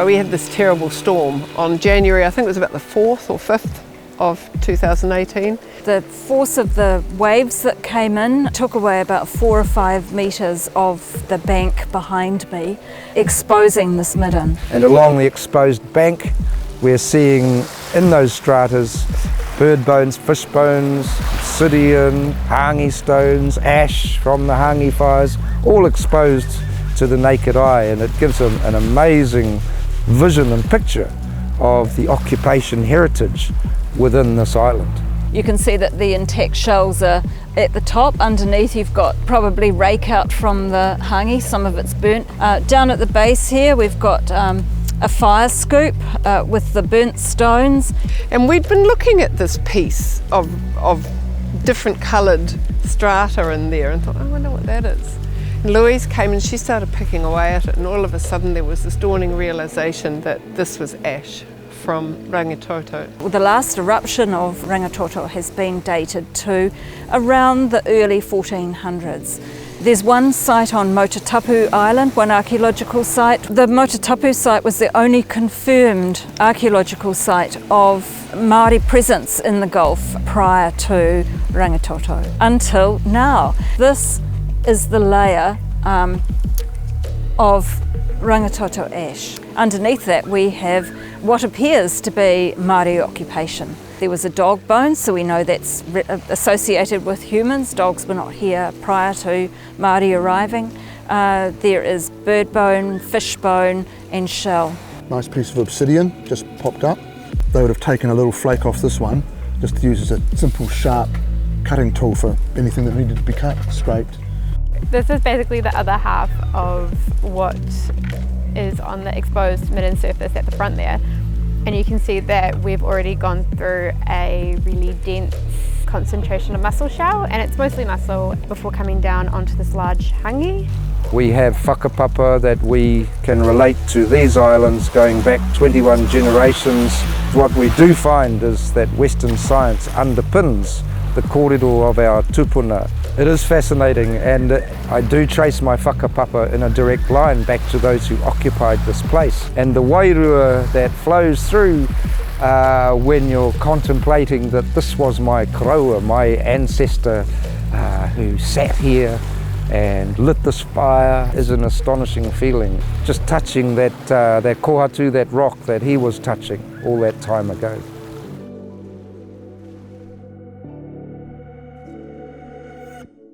We had this terrible storm on January, I think it was about the 4th or 5th of 2018. The force of the waves that came in took away about 4 or 5 metres of the bank behind me, exposing this midden. And along the exposed bank, we're seeing in those stratas bird bones, fish bones, obsidian, hangi stones, ash from the hangi fires, all exposed to the naked eye, and it gives them an amazing vision and picture of the occupation heritage within this island. You can see that the intact shells are at the top. Underneath you've got probably rake out from the hangi, some of it's burnt. Down at the base here we've got a fire scoop with the burnt stones. And we'd been looking at this piece of different coloured strata in there and thought, I wonder what that is. And Louise came and she started picking away at it, and all of a sudden there was this dawning realisation that this was ash from Rangitoto. Well, the last eruption of Rangitoto has been dated to around the early 1400s. There's one site on Otata Island, one archaeological site. The Otata site was the only confirmed archaeological site of Māori presence in the Gulf prior to Rangitoto until now. This is the layer of Rangitoto ash. Underneath that we have what appears to be Māori occupation. There was a dog bone, so we know that's associated with humans. Dogs were not here prior to Māori arriving. There is bird bone, fish bone and shell. Nice piece of obsidian just popped up. They would have taken a little flake off this one just to use as a simple sharp cutting tool for anything that needed to be cut, scraped. This is basically the other half of what is on the exposed midden surface at the front there. And you can see that we've already gone through a really dense concentration of mussel shell, and it's mostly mussel before coming down onto this large hangi. We have whakapapa that we can relate to these islands going back 21 generations. What we do find is that Western science underpins the kōrero of our tupuna. It is fascinating, and I do trace my whakapapa in a direct line back to those who occupied this place. And the wairua that flows through when you're contemplating that this was my karaua, my ancestor who sat here and lit this fire, is an astonishing feeling. Just touching that kohatu, that rock that he was touching all that time ago.